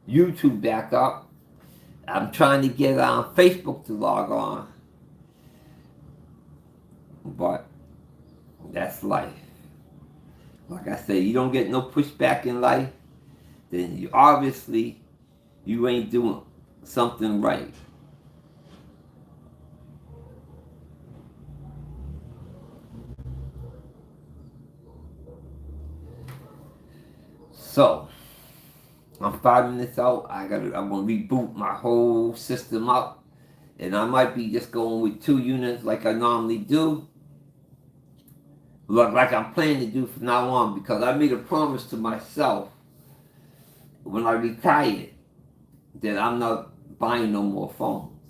YouTube back up. I'm trying to get on Facebook to log on, but that's life. Like I say, you don't get no pushback in life, then you obviously you ain't doing something right. So I'm 5 minutes out. I'm gonna reboot my whole system up, and I might be just going with 2 units like I normally do. Look, like I'm planning to do from now on, because I made a promise to myself when I retired that I'm not buying no more phones.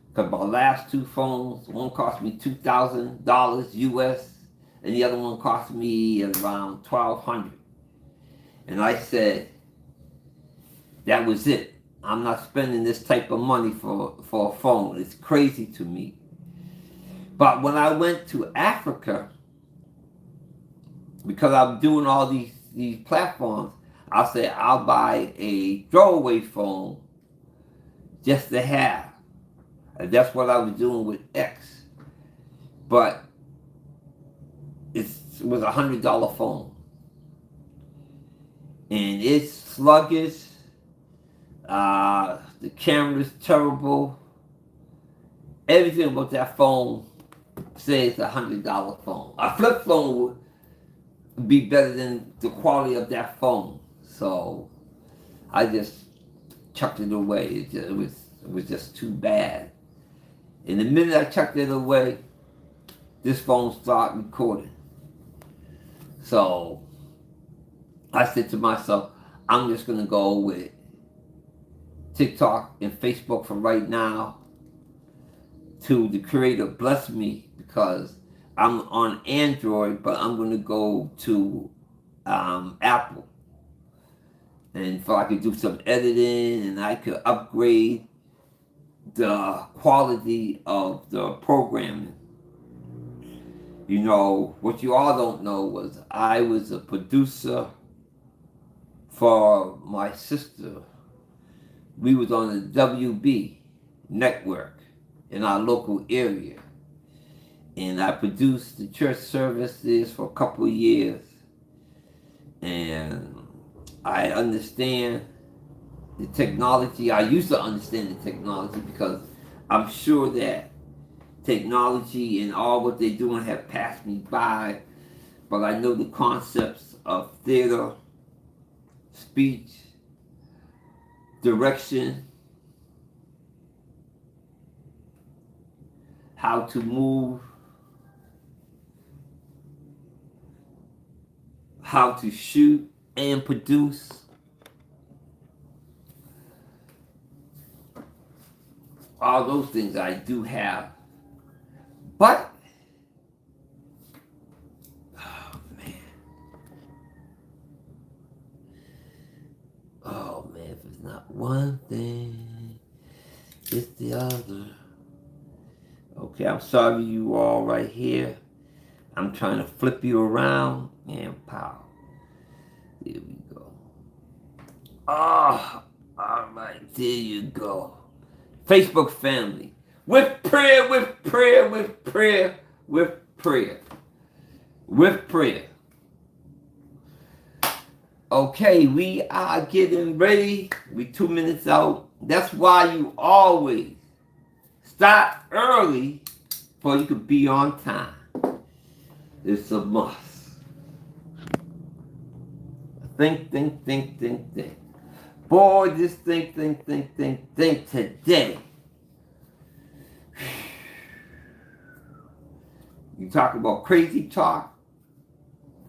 Because my last 2 phones, one cost me $2,000 US, and the other one cost me around 1,200. And I said, that was it. I'm not spending this type of money for a phone. It's crazy to me. But when I went to Africa, because I'm doing all these platforms, I said I'll buy a throwaway phone just to have. And that's what I was doing with X. But it was $100 phone. And it's sluggish. The camera's terrible. Everything about that phone says $100 phone. A flip phone would be better than the quality of that phone. So I just chucked it away. It was just too bad. And the minute I chucked it away, this phone started recording. So I said to myself, I'm just gonna go with TikTok and Facebook for right now, till the Creator bless me, because I'm on Android, but I'm gonna go to Apple, and so I could do some editing, and I could upgrade the quality of the programming. You know, what you all don't know was I was a producer for my sister. We was on the WB network in our local area. And I produced the church services for a couple of years. And I understand the technology. I used to understand the technology, because I'm sure that technology and all what they're doing have passed me by. But I know the concepts of theater, speech, direction, how to move, how to shoot and produce. All those things I do have. But, oh man. Oh man, if it's not one thing, it's the other. Okay, I'm sorry you all right here. I'm trying to flip you around, and pow. There we go. Oh, all right, there you go. Facebook family. With prayer, with prayer, with prayer, with prayer. With prayer. Okay, we are getting ready. We 2 minutes out. That's why you always start early so you can be on time. It's a must. Think, think, think, think, think. Boy, just think today. You talk about crazy talk?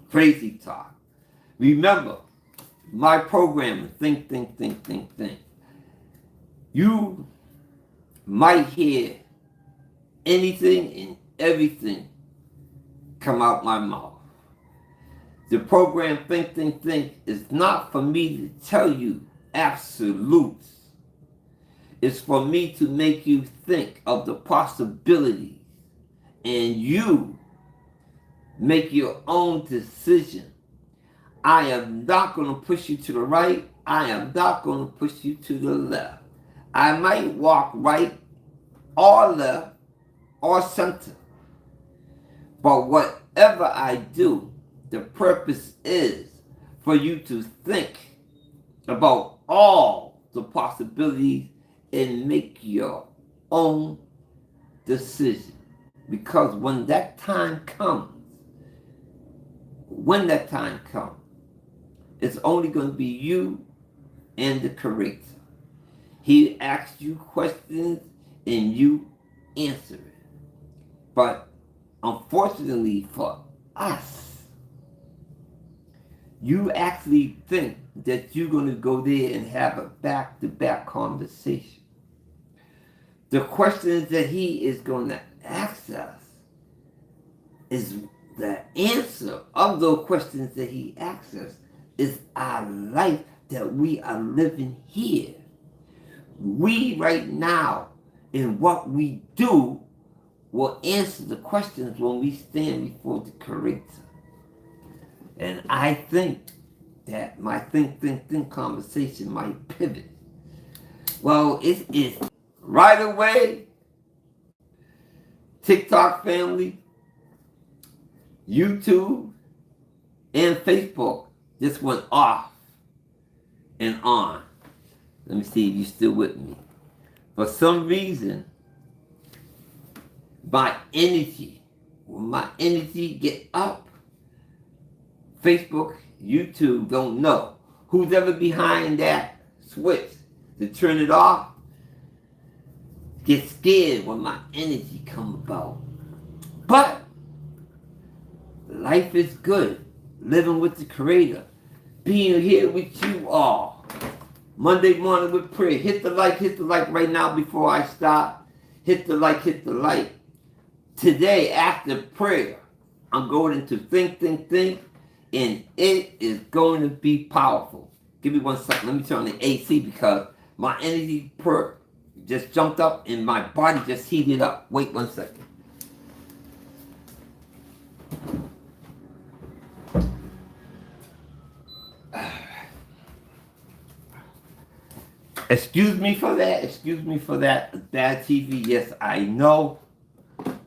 Crazy talk. Remember, my programming, think. You might hear anything and everything come out my mouth. The program Think is not for me to tell you absolutes. It's for me to make you think of the possibilities, and you make your own decision. I am not going to push you to the right. I am not going to push you to the left. I might walk right or left or center. But whatever I do, the purpose is for you to think about all the possibilities and make your own decision. Because when that time comes, it's only going to be you and the Creator. He asks you questions and you answer it. But unfortunately for us, you actually think that you're going to go there and have a back-to-back conversation. The questions that he is going to ask us is the answer of those questions that he asks us is our life that we are living here. We right now, in what we do, will answer the questions when we stand before the Creator. And I think that my think conversation might pivot. Well, it is right away. TikTok family, YouTube, and Facebook just went off and on. Let me see if you're still with me. For some reason, when my energy get up, Facebook, YouTube don't know. Who's ever behind that switch to turn it off, get scared when my energy come about. But life is good. Living with the Creator. Being here with you all. Monday morning with prayer. Hit the like right now before I stop. Hit the like. Today, after prayer, I'm going into think, and it is going to be powerful. Give me 1 second. Let me turn on the AC because my energy perk just jumped up and my body just heated up. Wait 1 second. Excuse me for that. Bad TV, yes, I know.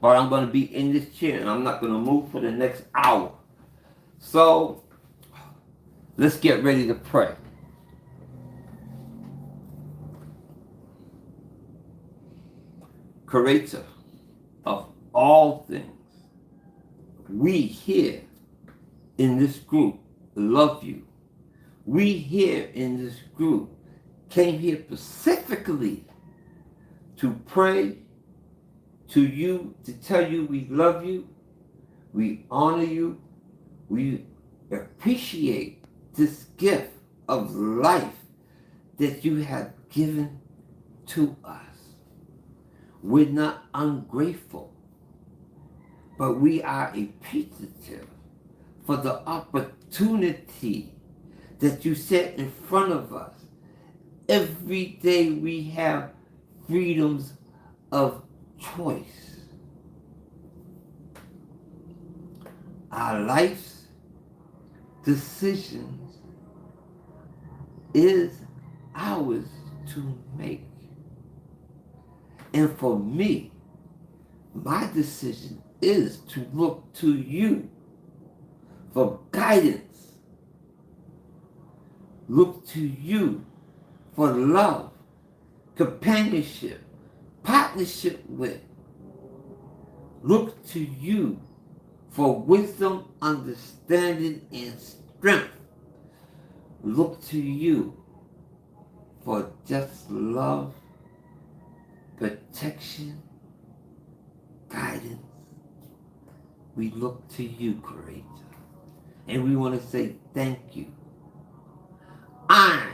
But I'm going to be in this chair and I'm not going to move for the next hour. So, let's get ready to pray. Creator of all things, we here in this group love you. We here in this group came here specifically to pray to you, to tell you we love you, we honor you, we appreciate this gift of life that you have given to us. We're not ungrateful, but we are appreciative for the opportunity that you set in front of us. Every day we have freedoms of choice. Our life's decisions is ours to make. And for me, my decision is to look to you for guidance. Look to you for love, companionship, partnership with. Look to you for wisdom, understanding, and strength. Look to you for just love, protection, guidance. We look to you, Creator. And we want to say thank you. I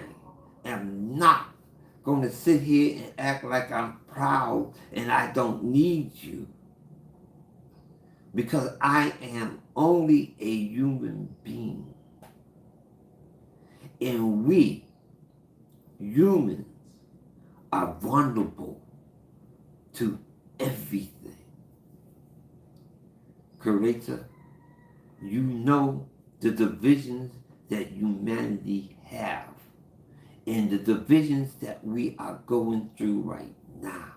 am not going to sit here and act like I'm proud and I don't need you. Because I am only a human being. And we, humans, are vulnerable to everything. Creator, you know the divisions that humanity have. and the divisions that we are going through right now.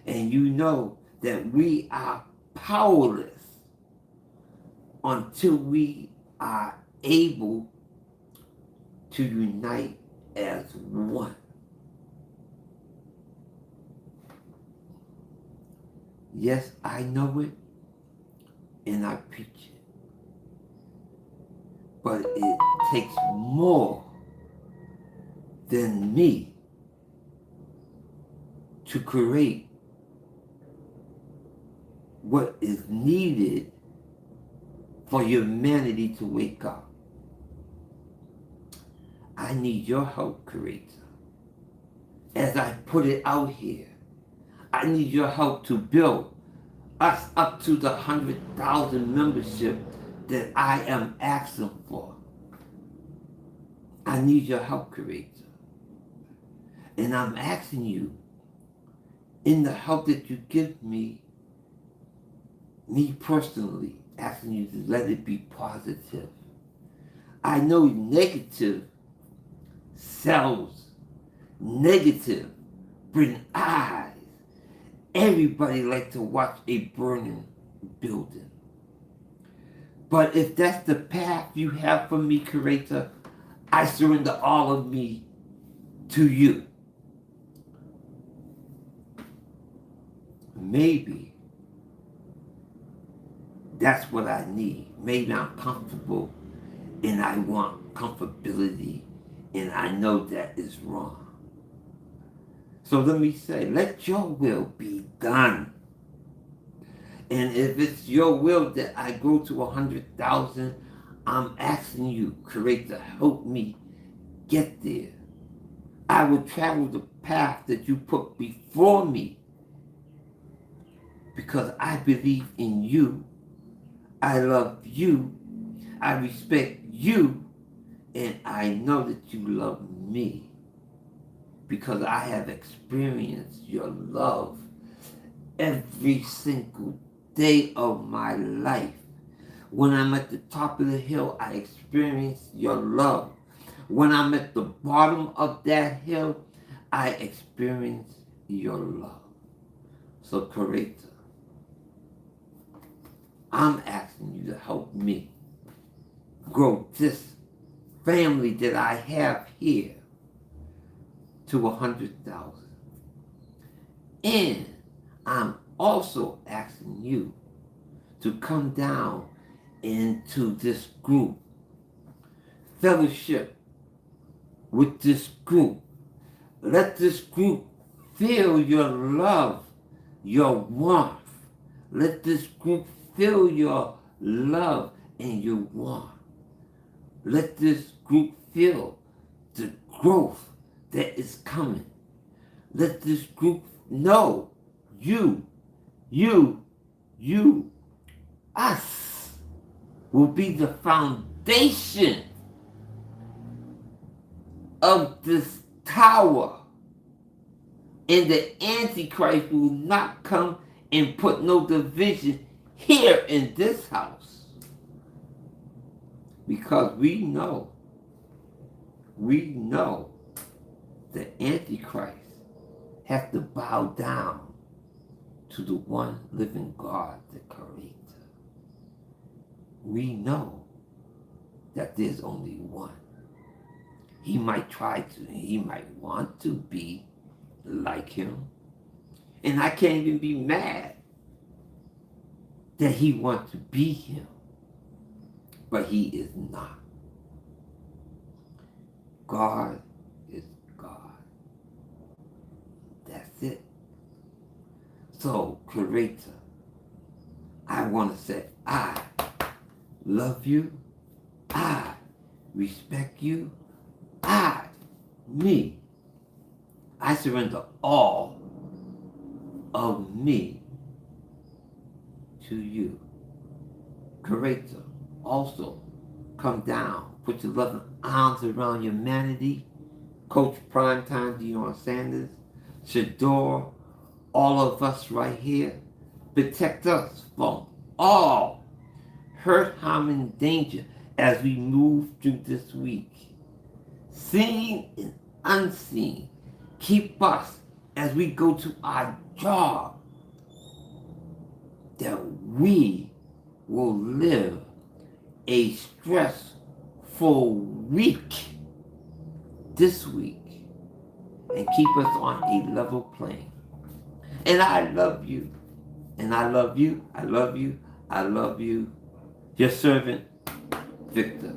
And you know that we are powerless until we are able to unite as one. Yes, I know it, and I preach it. But it takes more than me to create what is needed for humanity to wake up. I need your help, Creator. As I put it out here, I need your help to build us up to the 100,000 membership that I am asking for. I need your help, Creator. And I'm asking you, in the help that you give me personally, asking you to let it be positive. I know negative sells, negative bring eyes. Everybody likes to watch a burning building. But if that's the path you have for me, Creator, I surrender all of me to you. Maybe that's what I need. Maybe I'm comfortable and I want comfortability, and I know that is wrong. So let me say, let your will be done. And if it's your will that I go to 100,000, I'm asking you, Creator, help me get there. I will travel the path that you put before me because I believe in you. I love you. I respect you. And I know that you love me because I have experienced your love every single day of my life. When I'm at the top of the hill, I experience your love. When I'm at the bottom of that hill, I experience your love. So, Creator, I'm asking you to help me grow this family that I have here to 100,000. And I'm also asking you to come down into this group, fellowship with this group. Let this group feel your love, your warmth. Let this group feel your love and your warmth. Let this group feel the growth that is coming. Let this group know us will be the foundation of this tower. And the Antichrist will not come and put no division here in this house. Because we know the Antichrist has to bow down to the one living God, the Creator. We know that there's only one. He might he might want to be like him. And I can't even be mad that he wants to be him. But he is not. God is God. That's it. So, Creator, I want to say, I love you. I respect you. Me. I surrender all of me to you. Creator, also come down, put your loving arms around humanity. Coach Primetime, Deion Sanders, Shador, all of us right here. Protect us from all hurt, harm, and danger as we move through this week. seen and unseen. Keep us as we go to our job, that we will live a stressful week this week and keep us on a level plane. And I love you. And I love you. I love you. I love you. Your servant, Victor.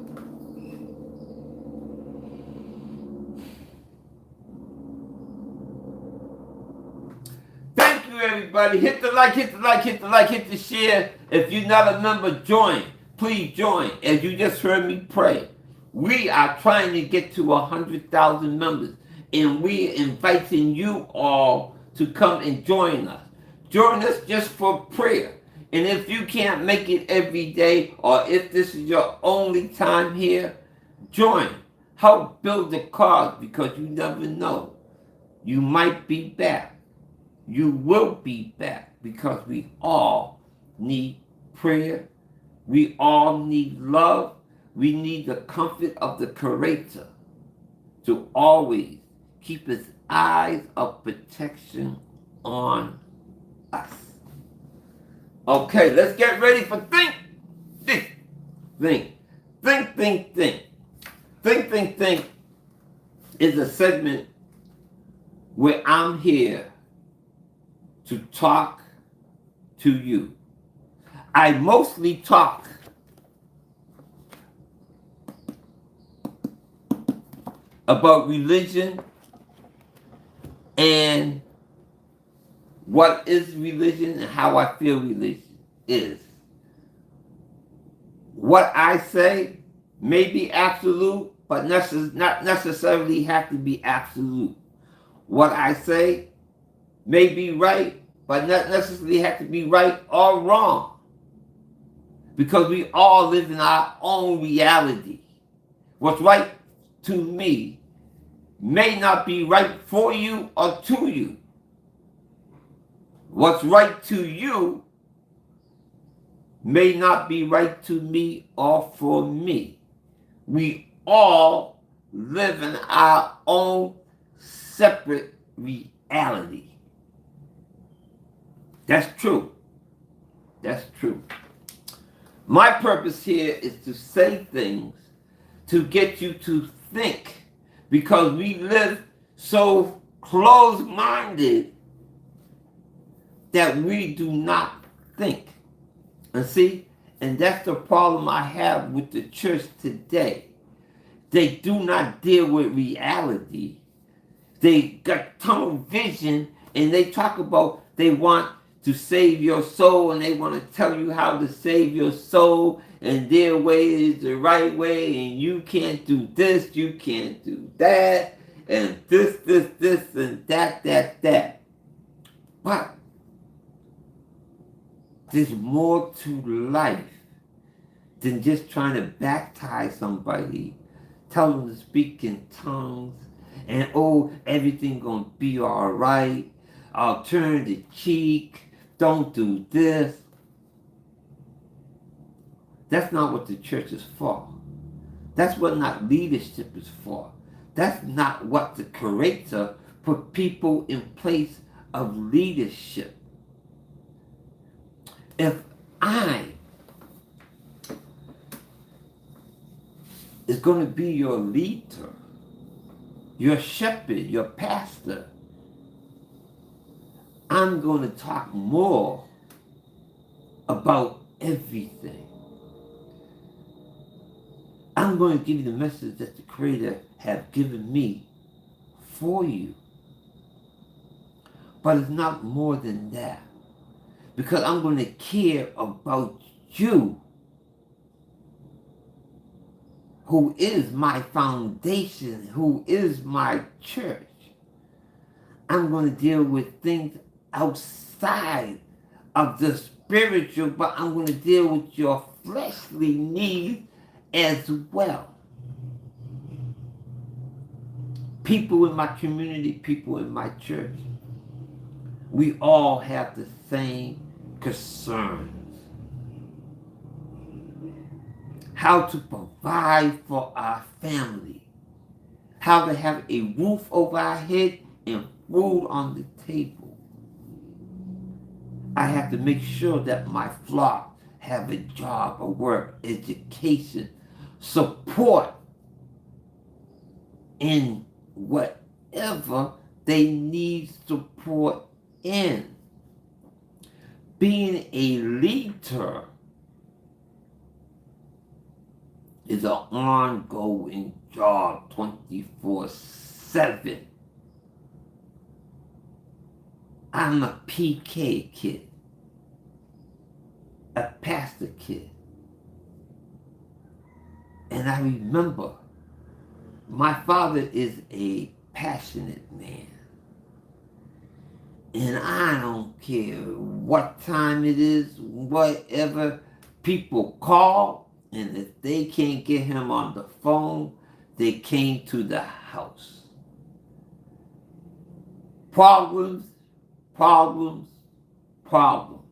Thank you, everybody. Hit the like, hit the like, hit the like, hit the share. If you're not a member, join. Please join. As you just heard me pray, we are trying to get to 100,000 members. And we inviting you all to come and join us. Join us just for prayer. And if you can't make it every day, or if this is your only time here, join. Help build the cause, because you never know. You might be back. You will be back, because we all need prayer. We all need love. We need the comfort of the Creator to always keep His eyes of protection on us. Okay, let's get ready for think. Think is a segment where I'm here to talk to you. I mostly talk about religion and what is religion and how I feel religion is. What I say may be absolute, but not necessarily have to be absolute. What I say may be right, but not necessarily have to be right or wrong. Because we all live in our own reality. What's right to me may not be right for you or to you. What's right to you may not be right to me or for me. We all live in our own separate reality. That's true. That's true. My purpose here is to say things to get you to think, because we live so closed-minded that we do not think. And see, and that's the problem I have with the church today. They do not deal with reality. They got tunnel vision, and they talk about they want to save your soul, and they want to tell you how to save your soul, and their way is the right way, and you can't do this, you can't do that, and this, and that. But there's more to life than just trying to baptize somebody, tell them to speak in tongues, and everything gonna be all right. I'll turn the cheek. Don't do this. That's not what the church is for. That's what not leadership is for. That's not what the Creator put people in place of leadership. If I is going to be your leader, your shepherd, your pastor, I'm going to talk more about everything. I'm going to give you the message that the Creator has given me for you. But it's not more than that. Because I'm going to care about you, who is my foundation, who is my church. I'm going to deal with things outside of the spiritual, but I'm going to deal with your fleshly needs as well. People in my community, people in my church, we all have the same concerns. How to provide for our family. how to have a roof over our head and food on the table. I have to make sure that my flock have a job, a work, education, support in whatever they need support in. Being a leader is an ongoing job 24/7. I'm a PK kid, a pastor kid. And I remember my father is a passionate man. And I don't care what time it is, whatever, people call, and if they can't get him on the phone, they came to the house. Problems, problems, problems.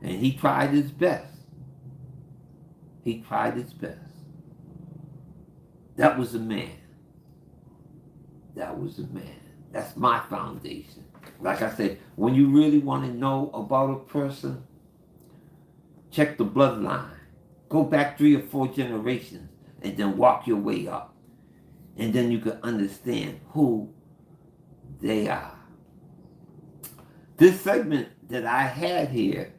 And he tried his best. He tried his best. That was a man. That was a man. That's my foundation. Like I said, when you really want to know about a person, check the bloodline. Go back 3 or 4 generations and then walk your way up. And then you can understand who they are. This segment that I had here,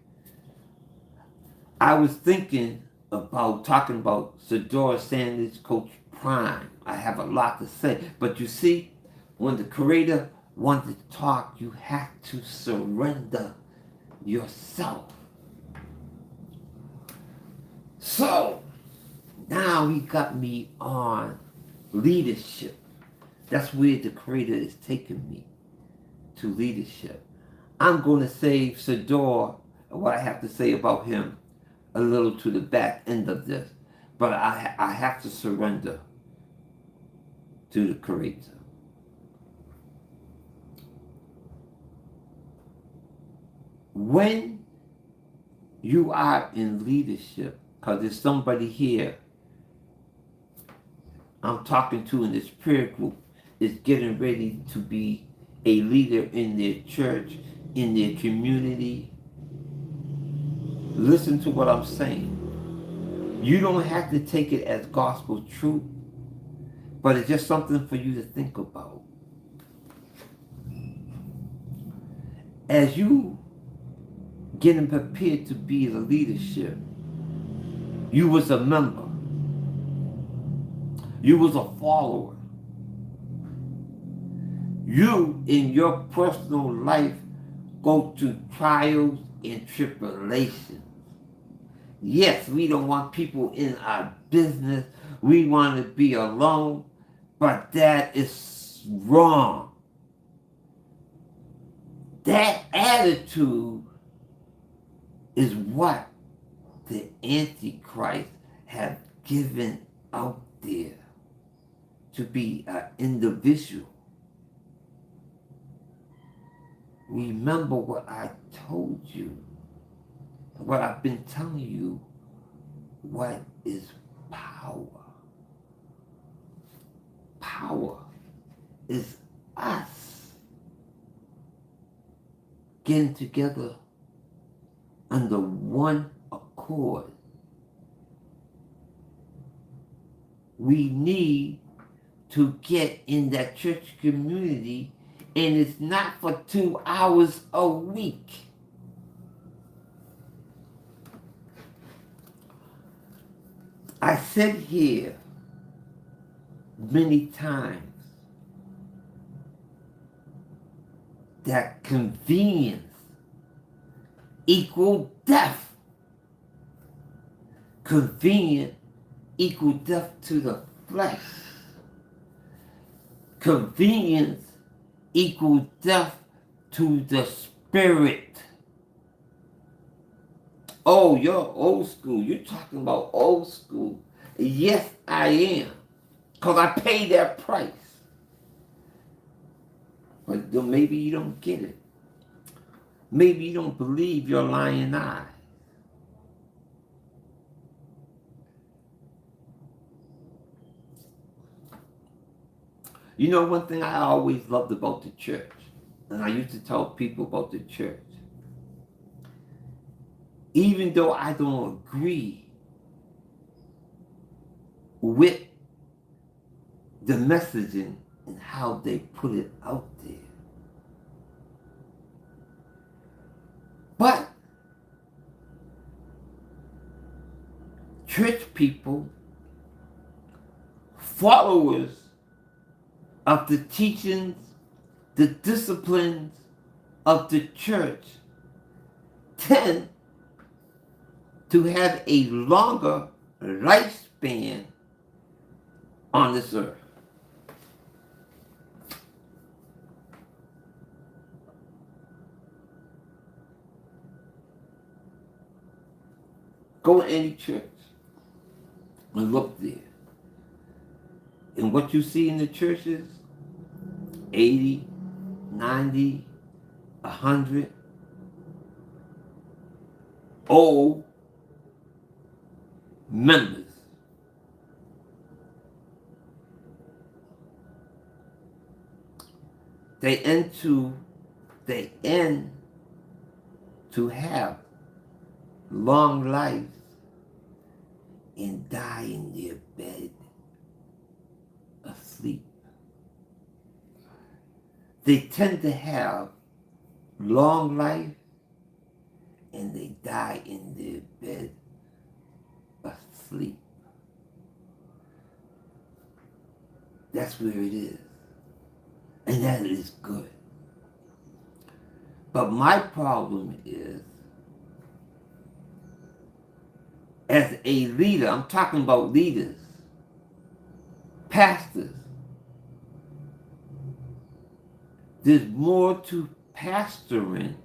I was thinking about talking about Shedeur Sanders, Coach Prime. I have a lot to say. But you see, when the Creator wants to talk, you have to surrender yourself. So, now he got me on leadership. That's where the Creator is taking me, to leadership. I'm going to save Shedeur, what I have to say about him, a little to the back end of this. But I have to surrender to the Creator. When you are in leadership, because there's somebody here I'm talking to in this prayer group is getting ready to be a leader in their church, in their community. Listen to what I'm saying. You don't have to take it as gospel truth, but it's just something for you to think about. As you getting prepared to be the leadership, you was a member. You was a follower. You, in your personal life, go through trials and tribulations. Yes, we don't want people in our business. We want to be alone, but that is wrong. That attitude is what the Antichrist have given out there to be an individual. Remember what I told you, what I've been telling you, what is power? Power is us getting together under one accord. We need to get in that church community, and it's not for 2 hours a week. I said here many times that convenience equal death. Convenient equal death to the flesh. Convenience equal death to the spirit. Oh, you're old school. You're talking about old school. Yes, I am. Because I paid that price. But maybe you don't get it. Maybe you don't believe your lying eye. You know, one thing I always loved about the church, and I used to tell people about the church, even though I don't agree with the messaging and how they put it out there, but church people, followers of the teachings, the disciplines of the church, tend to have a longer lifespan on this earth. Go to any church and look there. And what you see in the churches, 80, 90, 100, old members. They end to have long lives and die in their bed asleep. They tend to have long life and they die in their bed asleep. That's where it is. And that is good. But my problem is, as a leader, I'm talking about leaders, pastors, there's more to pastoring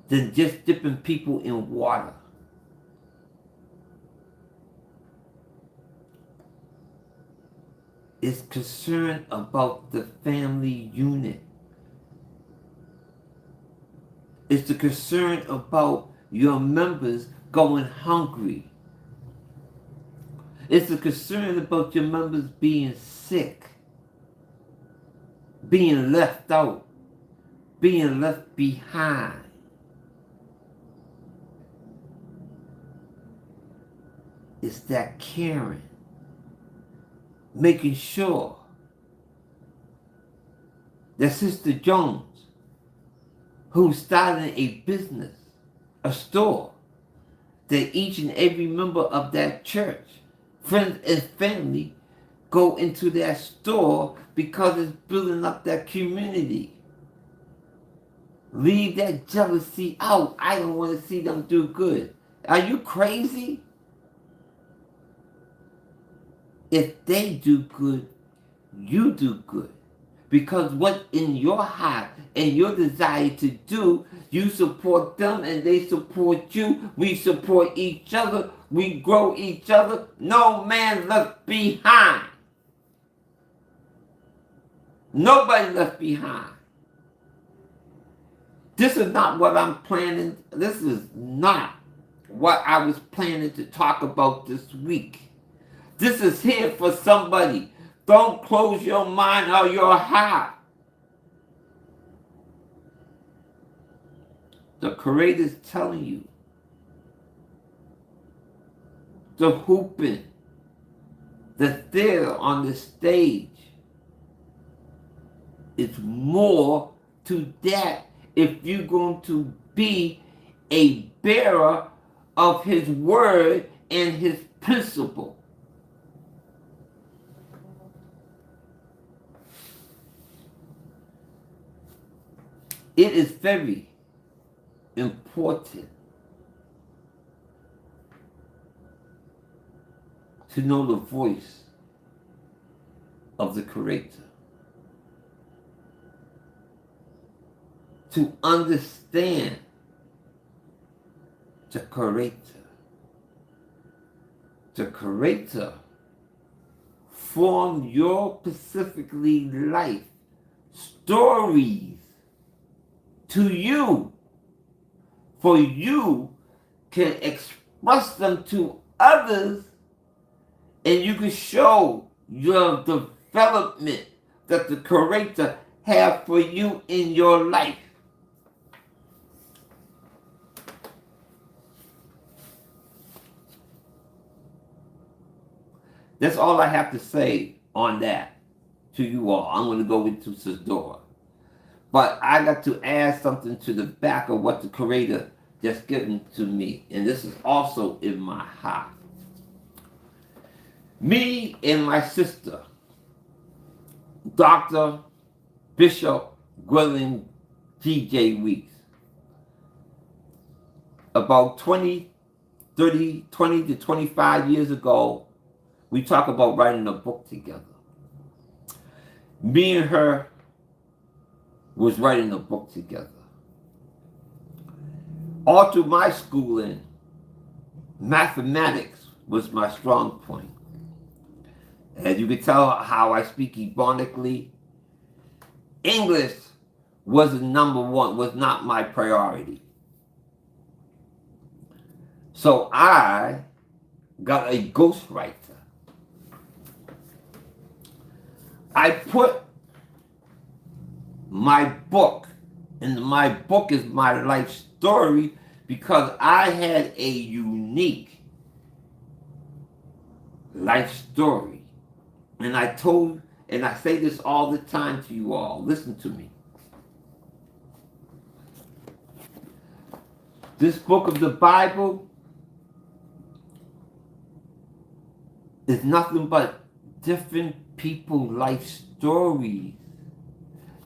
than just dipping people in water. It's concerned about the family unit. It's the concern about your members going hungry. It's the concern about your members being sick, being left out, being left behind. It's that caring, making sure that Sister Jones, who's starting a business, a store, that each and every member of that church, friends and family, go into that store because it's building up that community. Leave that jealousy out. I don't want to see them do good. Are you crazy? If they do good, you do good. Because what's in your heart and your desire to do, you support them and they support you. We support each other. We grow each other. No man left behind. Nobody left behind. This is not what I'm planning. This is not what I was planning to talk about this week. This is here for somebody. Don't close your mind or your heart. The Creator's telling you. The hooping, the theater on the stage, it's more to that if you're going to be a bearer of His word and His principle. It is very important to know the voice of the Creator, to understand the Creator. The Creator formed your specifically life stories to you, for you can express them to others, and you can show your development that the Creator have for you in your life. That's all I have to say on that to you all. I'm going to go into Sadora. But I got to add something to the back of what the Creator just given to me. And this is also in my heart. Me and my sister, Dr. Bishop Gwilyn G.J. Weeks, about 20 to 25 years ago, we talked about writing a book together. Me and her was writing a book together. All through my schooling, mathematics was my strong point. As you can tell how I speak ebonically, English was number one, was not my priority. So I got a ghostwriter. I put my book, and my book is my life story, because I had a unique life story. And I say this all the time to you all, listen to me. This book of the Bible is nothing but different people's life stories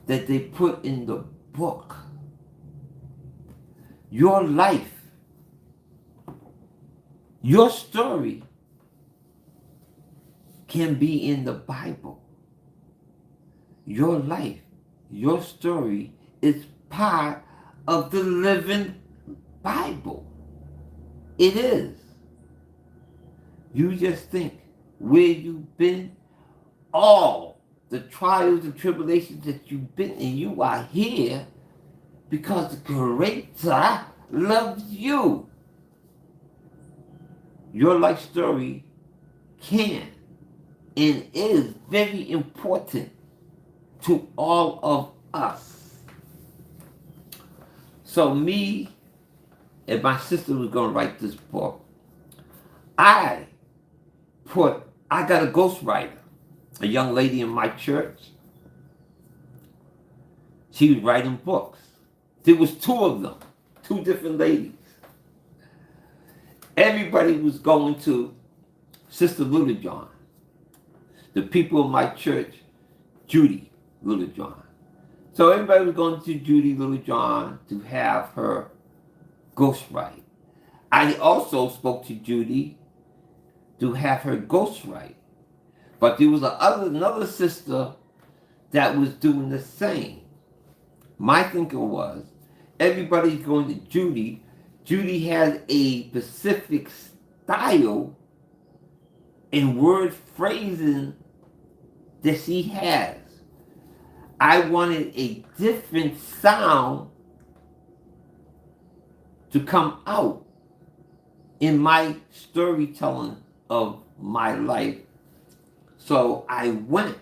that they put in the book. Your life, your story can be in the Bible. Your life, your story is part of the living Bible. It is. You just think where you've been, all the trials and tribulations that you've been in, you are here because the Creator loves you. Your life story can and is very important to all of us. So me and my sister was going to write this book. I got a ghostwriter, a young lady in my church. She was writing books. There was two of them, two different ladies. Everybody was going to Sister Littlejohn. The people in my church, Judy Littlejohn. So everybody was going to Judy Littlejohn to have her ghostwrite. I also spoke to Judy to have her ghostwrite. But there was another sister that was doing the same. My thinking was, everybody's going to Judy. Judy has a specific style and word phrasing that she has. I wanted a different sound to come out in my storytelling of my life. So I went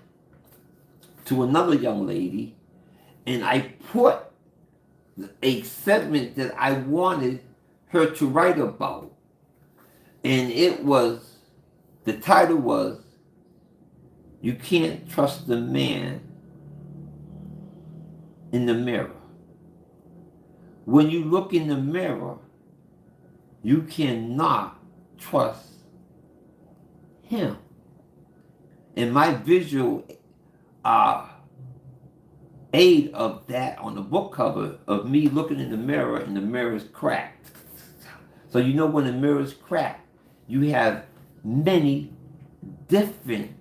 to another young lady and I put a segment that I wanted her to write about. And the title was, You Can't Trust the Man in the Mirror. When you look in the mirror, you cannot trust him. And my visual aid of that on the book cover of me looking in the mirror and the mirror is cracked. So you know when the mirror is cracked, you have many different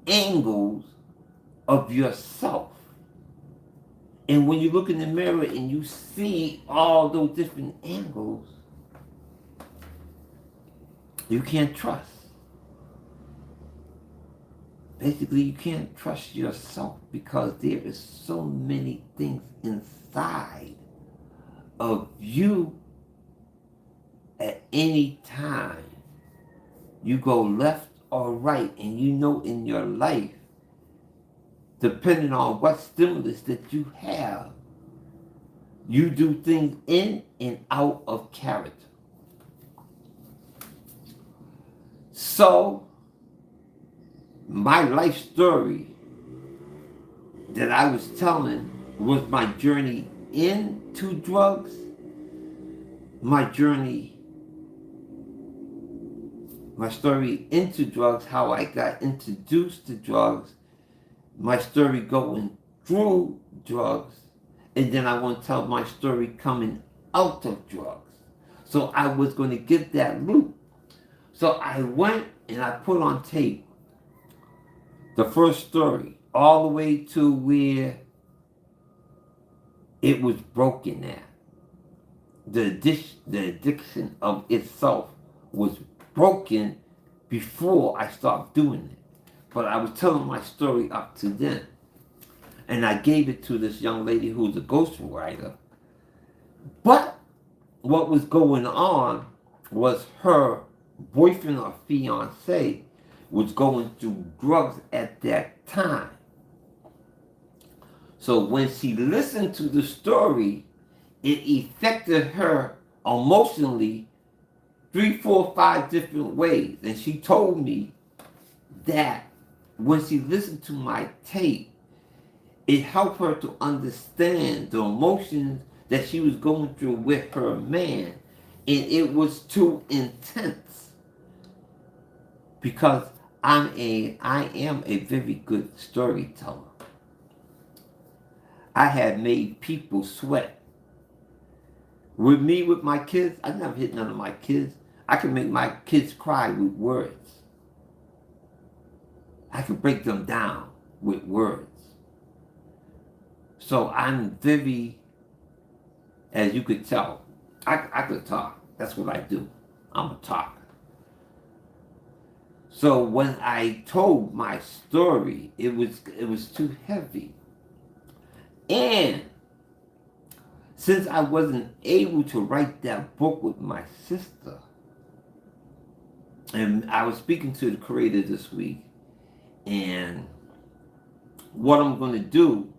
angles of yourself. And when you look in the mirror and you see all those different angles, you can't trust. Basically, you can't trust yourself because there is so many things inside of you at any time. You go left or right, and you know in your life depending on what stimulus that you have, you do things in and out of character. So, my life story that I was telling was my journey into drugs, my story into drugs, how I got introduced to drugs, my story going through drugs, and then I want to tell my story coming out of drugs. So I was going to get that loop. So I went and I put on tape the first story all the way to where it was broken at. The addiction of itself was broken before I started doing it. But I was telling my story up to then. And I gave it to this young lady who's a ghostwriter. But what was going on was her boyfriend or fiance was going through drugs at that time. So when she listened to the story, it affected her emotionally 3, 4, 5 different ways. And she told me that when she listened to my tape, it helped her to understand the emotions that she was going through with her man. And it was too intense. Because I am a very good storyteller. I have made people sweat. With me, with my kids, I never hit none of my kids. I can make my kids cry with words. I can break them down with words. So I'm very, as you could tell, I could talk. That's what I do. I'm a talker. So when I told my story, it was too heavy. And since I wasn't able to write that book with my sister, and I was speaking to the creator this week, and what I'm going to do,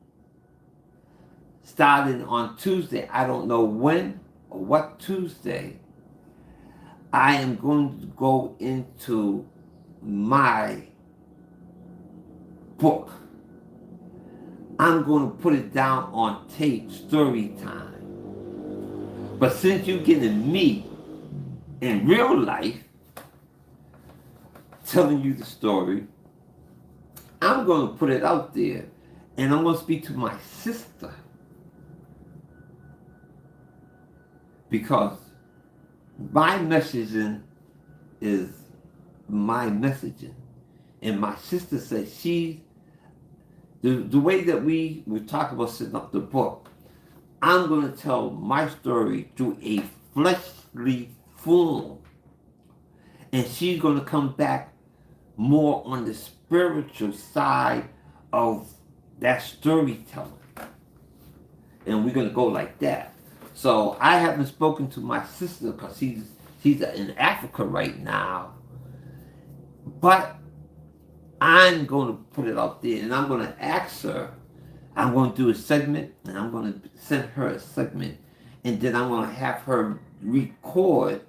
starting on Tuesday, I don't know when or what Tuesday, I am going to go into my book. I'm going to put it down on tape, story time. But since you're getting me in real life, telling you the story, I'm going to put it out there, and I'm going to speak to my sister. Because my messaging is my messaging. And my sister said the way that we were talking about setting up the book, I'm going to tell my story through a fleshly form. And she's going to come back more on the spiritual side of that storytelling. And we're going to go like that. So I haven't spoken to my sister because she's in Africa right now. But I'm going to put it out there, and I'm going to ask her. I'm going to do a segment, and I'm going to send her a segment, and then I'm going to have her record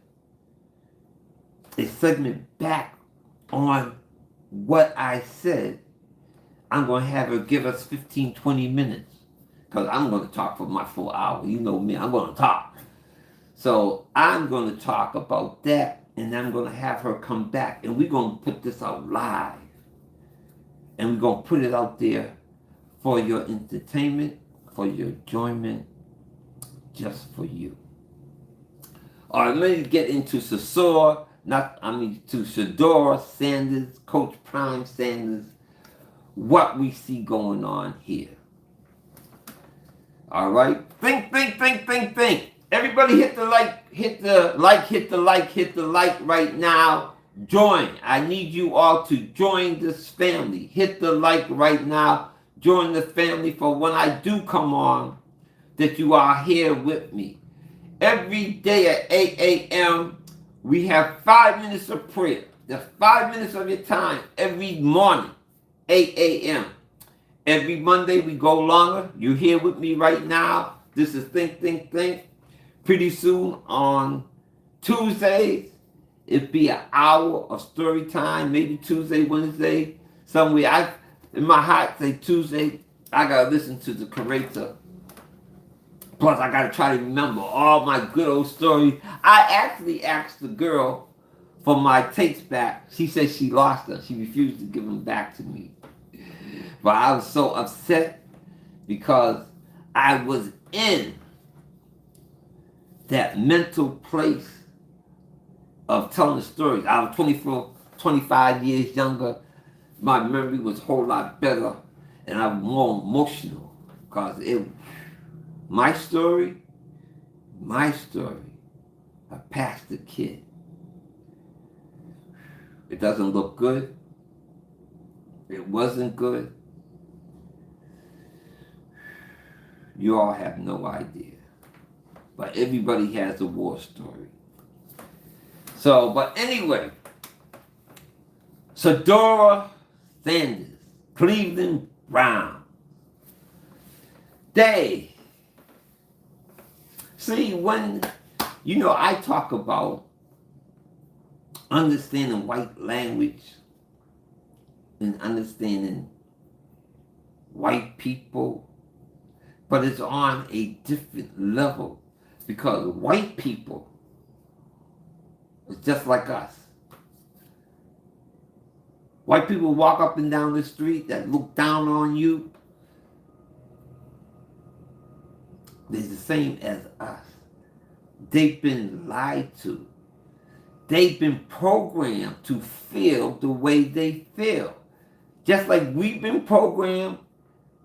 a segment back on what I said. I'm going to have her give us 15, 20 minutes, because I'm going to talk for my full hour. You know me, I'm going to talk. So I'm going to talk about that, and I'm going to have her come back, and we're going to put this out live. And we're going to put it out there for your entertainment, for your enjoyment, just for you. All right, let me get into to Shedora Sanders, Coach Prime Sanders, what we see going on here. All right, think. Everybody hit the like right now. Join. I need you all to join this family. Hit the like right now. Join the family for when I do come on, that you are here with me. Every day at 8 a.m., we have 5 minutes of prayer. That's 5 minutes of your time every morning, 8 a.m. Every Monday we go longer. You're here with me right now. This is Think, Think, Think. Pretty soon on Tuesdays, it'll be an hour of story time. Maybe Tuesday, Wednesday, somewhere. In my heart, say Tuesday, I gotta listen to the curator. Plus, I gotta try to remember all my good old stories. I actually asked the girl for my tapes back. She said she lost them. She refused to give them back to me. But I was so upset because I was in that mental place of telling the stories. I was 24, 25 years younger. My memory was a whole lot better, and I was more emotional because my story, I passed the kid. It doesn't look good. It wasn't good. You all have no idea. But everybody has a war story. So, but anyway, Shedeur Sanders, Cleveland Brown. See, when, I talk about understanding white language and understanding white people, but it's on a different level because white people is just like us. White people walk up and down the street that look down on you. They're the same as us. They've been lied to. They've been programmed to feel the way they feel. Just like we've been programmed,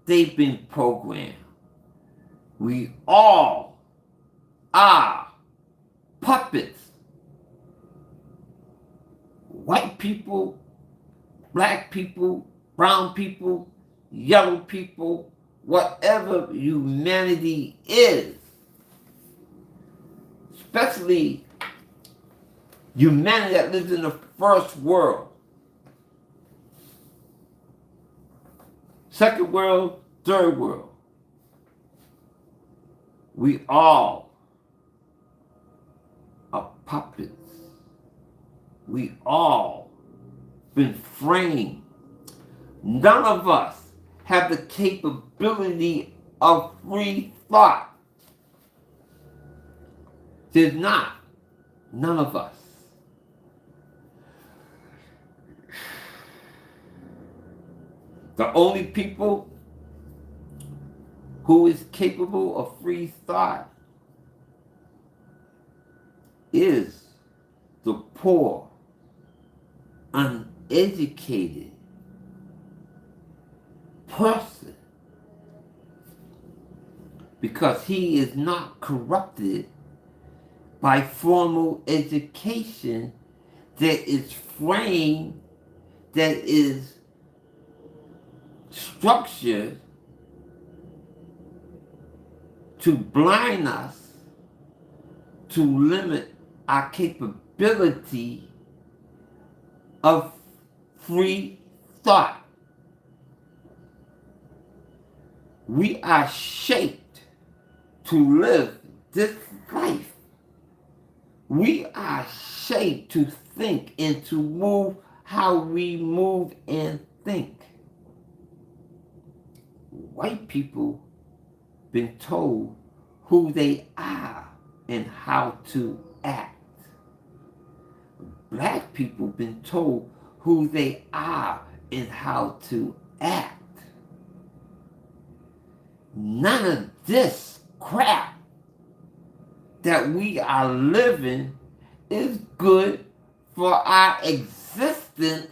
they've been programmed. We all are puppets. White people, black people, brown people, yellow people, whatever humanity is, especially humanity that lives in the first world, second world, third world. We all are puppets. We all been framed. None of us have the capability of free thought. There's not. None of us. The only people who is capable of free thought is the poor, uneducated person, because he is not corrupted by formal education that is framed, that is structured to blind us, to limit our capability of free thought. We are shaped to live this life. We are shaped to think and to move how we move and think. White people been told who they are and how to act. Black people been told who they are and how to act. None of this crap that we are living is good for our existence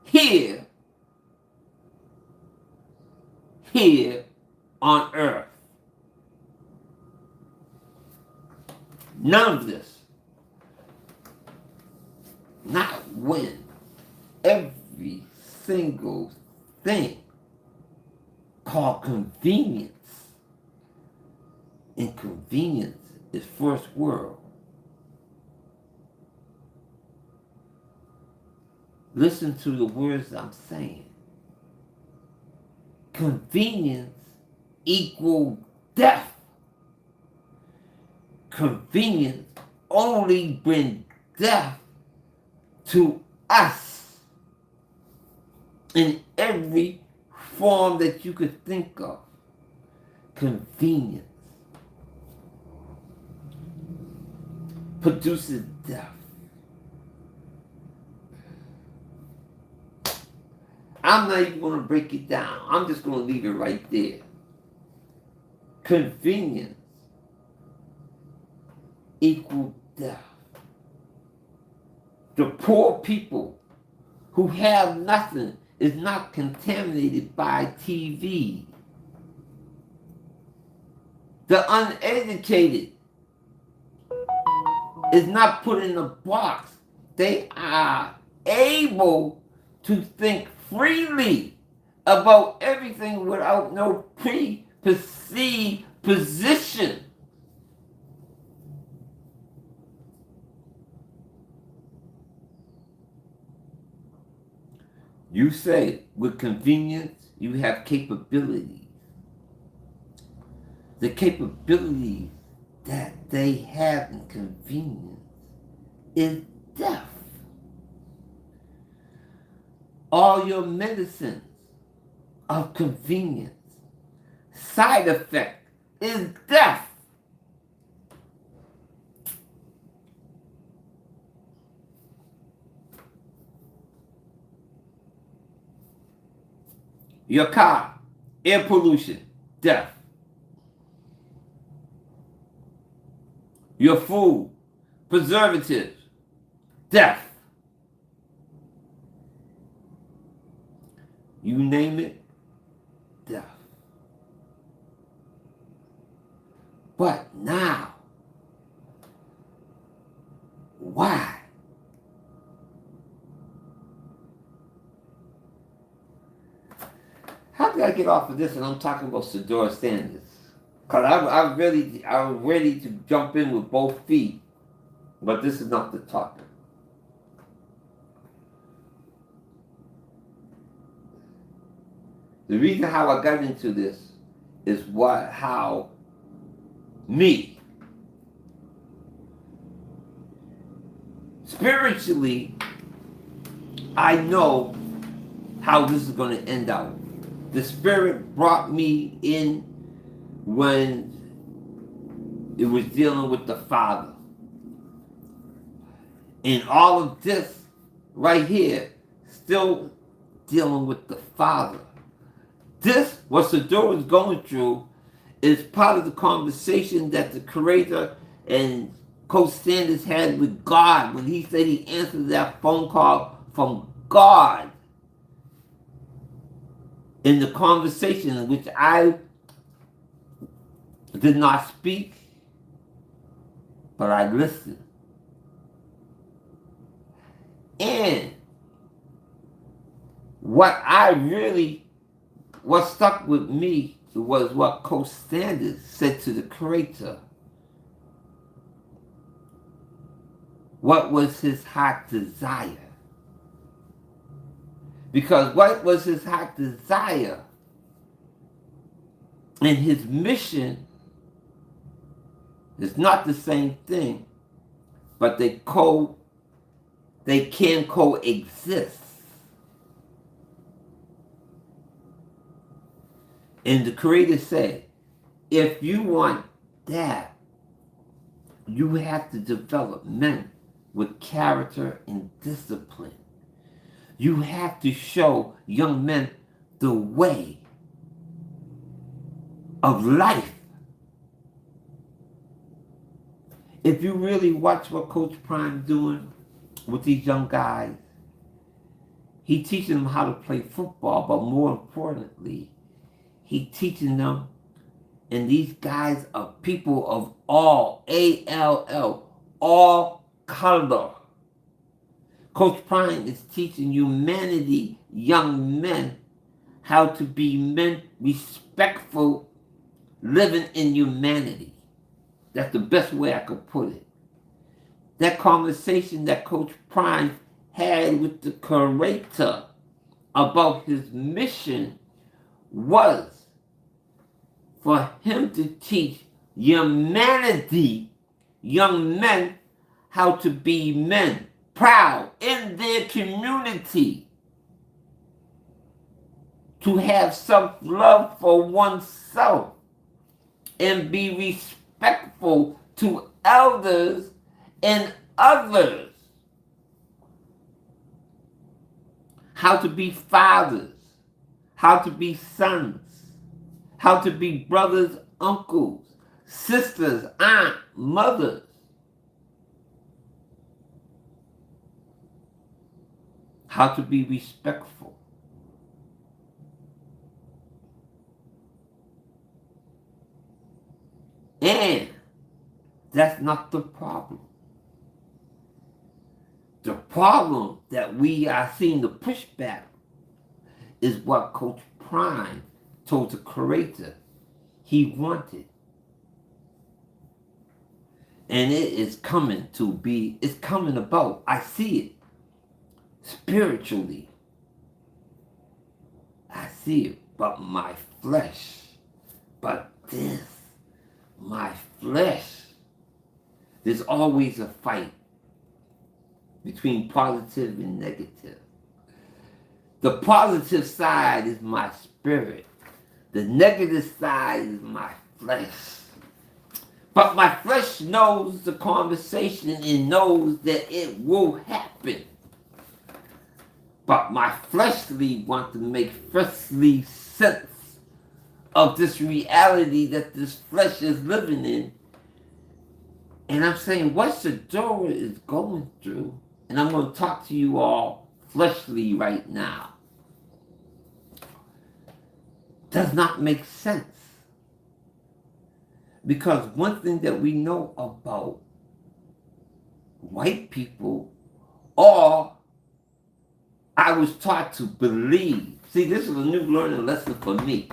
here on earth. None of this. Not when every single thing called convenience. Inconvenience is first world. Listen to the words I'm saying. convenience equal death. Convenience only brings death to us in every form that you could think of. Convenience produces death. I'm not even going to break it down. I'm just going to leave it right there. Convenience equals death. The poor people who have nothing is not contaminated by TV. The uneducated is not put in a box. They are able to think freely about everything without no preconceived position. You say with convenience, you have capabilities. The capabilities that they have in convenience is death. All your medicines of convenience, side effect is death. Your car, air pollution, death. Your food, preservatives, death. You name it, death. But now, why? How did I get off of this and I'm talking about Shedeur Sanders? Because I'm ready to jump in with both feet, but this is not the topic. The reason how I got into this is how me, spiritually, I know how this is going to end out. The Spirit brought me in when it was dealing with the Father. And all of this right here, still dealing with the Father. This, what Shedeur is going through, is part of the conversation that the Creator and Coach Sanders had with God when he said he answered that phone call from God. In the conversation in which I did not speak, but I listened. And what stuck with me was what Coach Sanders said to the Creator. What was his heart desire? Because what was his heart desire and his mission is not the same thing, but they can coexist. And the Creator said, if you want that, you have to develop men with character and discipline. You have to show young men the way of life. If you really watch what Coach Prime's doing with these young guys, he teaching them how to play football, but more importantly, he teaching them, and these guys are people of all, A-L-L, all color. Coach Prime is teaching humanity, young men, how to be men respectful, living in humanity. That's the best way I could put it. That conversation that Coach Prime had with the Creator about his mission was for him to teach humanity, young men, how to be men, proud in their community, to have self-love for oneself, and be respectful to elders and others, how to be fathers, how to be sons, how to be brothers, uncles, sisters, aunts, mothers, how to be respectful. And that's not the problem. The problem that we are seeing the pushback is what Coach Prime told the creator he wanted. And it is coming to be, it's coming about. I see it spiritually. I see it, but my flesh, my flesh, there's always a fight between positive and negative. The positive side is my spirit. The negative side is my flesh. But my flesh knows the conversation and knows that it will happen. But my fleshly wants to make fleshly sense of this reality that this flesh is living in. And I'm saying what Sadora is going through, and I'm going to talk to you all fleshly right now, does not make sense. Because one thing that we know about white people, or I was taught to believe. See, this is a new learning lesson for me.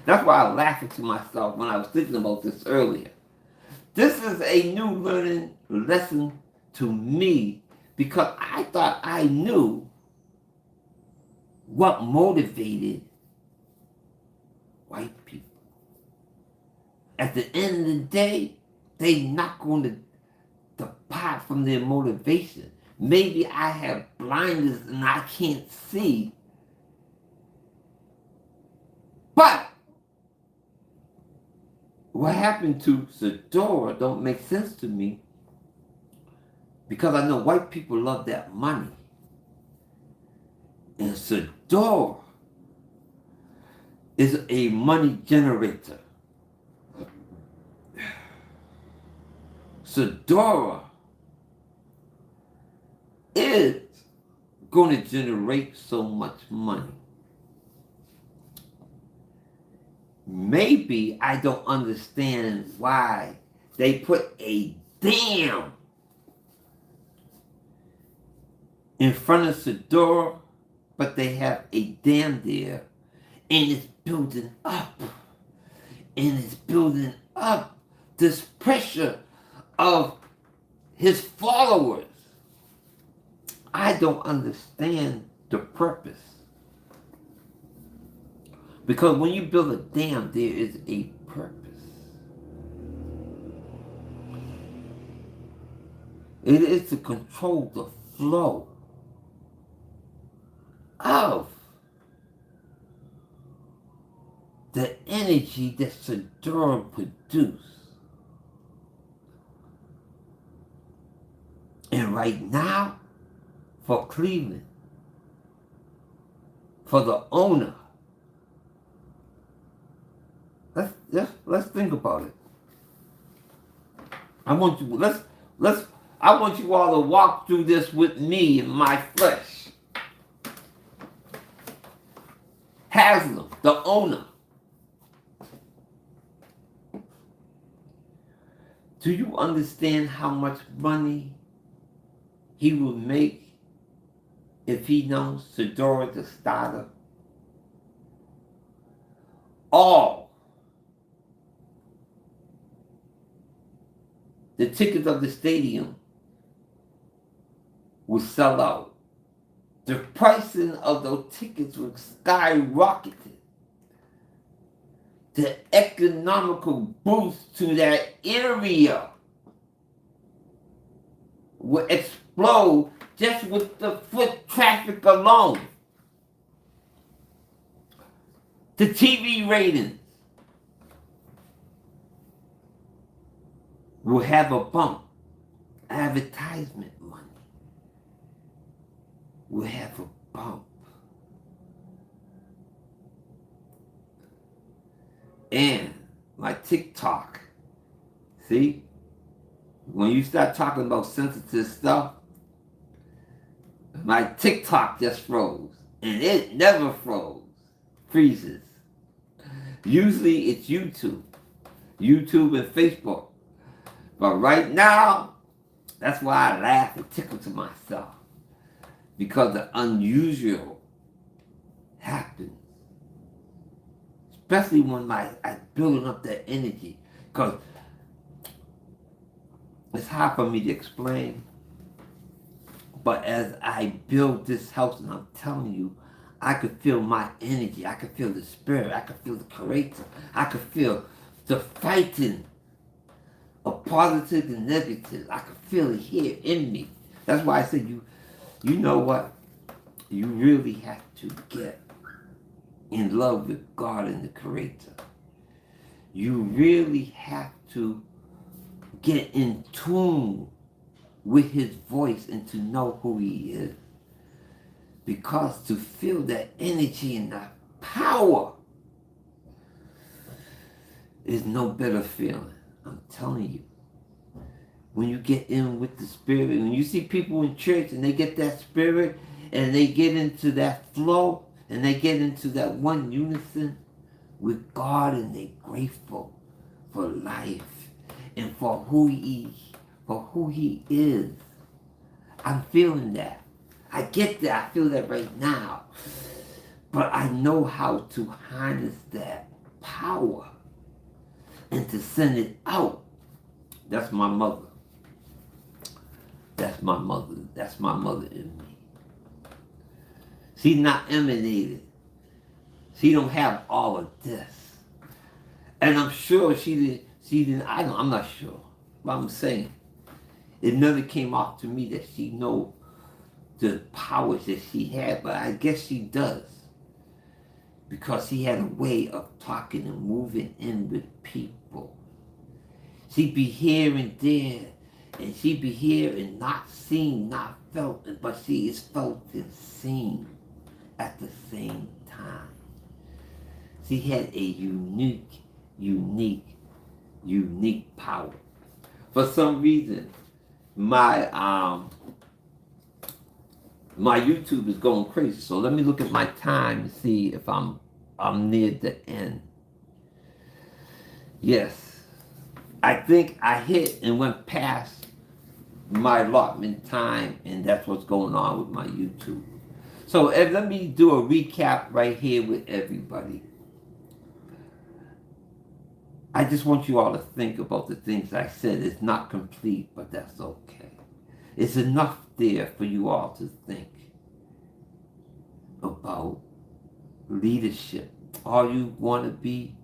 That's why I laughed to myself when I was thinking about this earlier. This is a new learning lesson to me because I thought I knew what motivated white people. At the end of the day, they're not going to depart from their motivation. Maybe I have blinders and I can't see. But what happened to Sadora don't make sense to me because I know white people love that money. And Sadora is a money generator. Sadora is going to generate so much money. Maybe I don't understand why they put a damn in front of Sadora, but they have a dam there, and it's building up. And it's building up this pressure of his followers. I don't understand the purpose. Because when you build a dam, there is a purpose. It is to control the flow of the energy that Sadora produced. And right now, for Cleveland, for the owner, let's think about it. I want you all to walk through this with me in my flesh. Haslam, the owner. Do you understand how much money he will make if he knows Sadora the starter? All the tickets of the stadium will sell out. The pricing of those tickets will skyrocket. the economical boost to that area will explode just with the foot traffic alone. The TV ratings will have a bump. Advertisement money will have a bump. And my TikTok, see, when you start talking about sensitive stuff, my TikTok just froze. And it never freezes. Usually it's YouTube and Facebook. But right now, that's why I laugh and tickle to myself. Because the unusual happens. Especially when I'm building up that energy. Because it's hard for me to explain. But as I build this house, and I'm telling you, I could feel my energy. I could feel the spirit. I could feel the creator. I could feel the fighting of positive and negative. I could feel it here in me. That's why I said, you know what? You really have to get in love with God and the creator. You really have to get in tune with his voice and to know who he is. Because to feel that energy and that power is no better feeling. I'm telling you. When you get in with the spirit, when you see people in church and they get that spirit and they get into that flow and they get into that one unison with God and they're grateful for life and for who he is. I'm feeling that. I get that. I feel that right now. But I know how to harness that power and to send it out. That's my mother. That's my mother. That's my mother in me. She's not emanated. She don't have all of this. And I'm sure she didn't, I'm not sure. But I'm saying, it never came off to me that she know the powers that she had, but I guess she does. Because she had a way of talking and moving in with people. She'd be here and there, and she'd be here and not seen, not felt, but she is felt and seen at the same time. She had a unique power. For some reason, my YouTube is going crazy. So let me look at my time and see if I'm near the end. Yes, I think I hit and went past my allotment time, and that's what's going on with my YouTube. So let me do a recap right here with everybody. I just want you all to think about the things I said. It's not complete, but that's okay. It's enough there for you all to think about leadership. Are you going to be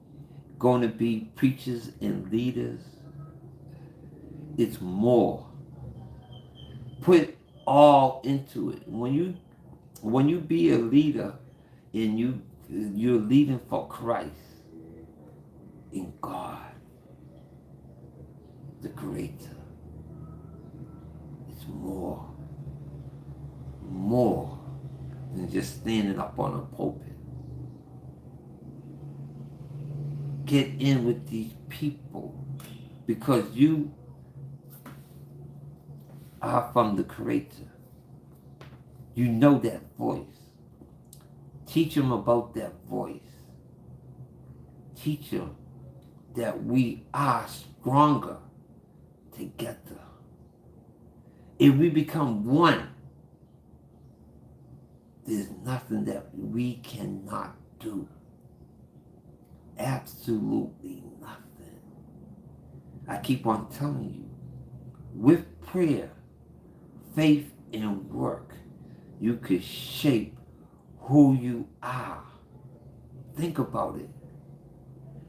preachers and leaders? It's more. Put all into it. When you be a leader and you're leading for Christ in God, the Creator, it's more than just standing up on a pulpit. Get in with these people because you are from the Creator. You know that voice. Teach them about that voice. Teach them that we are stronger together. If we become one, there's nothing that we cannot do. Absolutely nothing. I keep on telling you, with prayer, faith, and work, you could shape who you are. Think about it.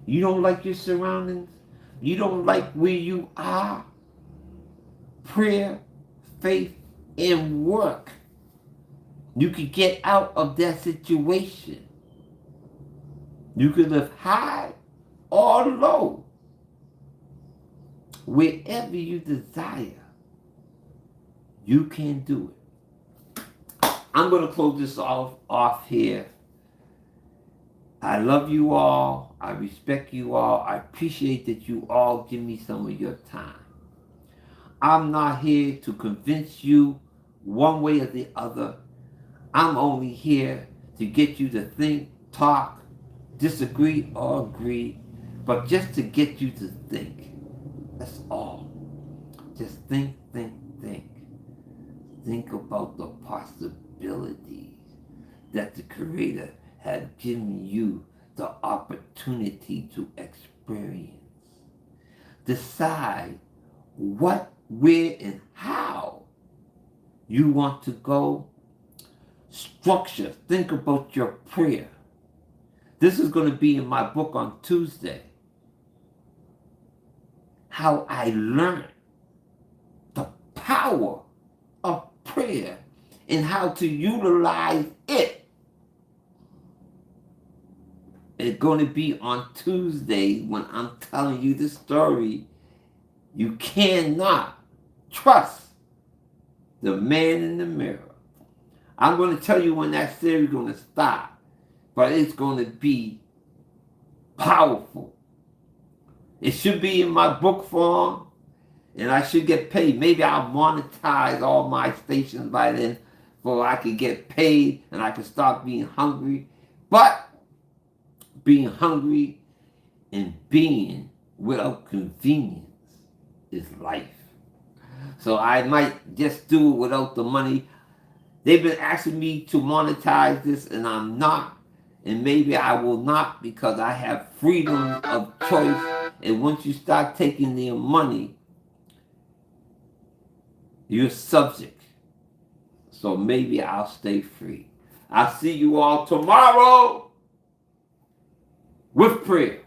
You don't like your surroundings? You don't like where you are? Prayer, faith, and work. You can get out of that situation. You can live high or low, wherever you desire. You can do it. I'm going to close this off here. I love you all. I respect you all. I appreciate that you all give me some of your time. I'm not here to convince you one way or the other. I'm only here to get you to think, talk, disagree, or agree, but just to get you to think. That's all. Just think, think, think. Think about the possibilities that the Creator had given you the opportunity to experience. Decide what, where, and how you want to go. Structure. Think about your prayer. This is going to be in my book on Tuesday. How I learned the power of prayer and how to utilize it. It's going to be on Tuesday when I'm telling you the story. You cannot trust the man in the mirror. I'm going to tell you when that series is going to stop, but it's going to be powerful. It should be in my book form, and I should get paid. Maybe I'll monetize all my stations by then, so I can get paid and I can stop being hungry. But being hungry and being without convenience is life. So I might just do it without the money. They've been asking me to monetize this, and I'm not. And maybe I will not, because I have freedom of choice. And once you start taking their money, you're subject. So maybe I'll stay free. I'll see you all tomorrow with prayer.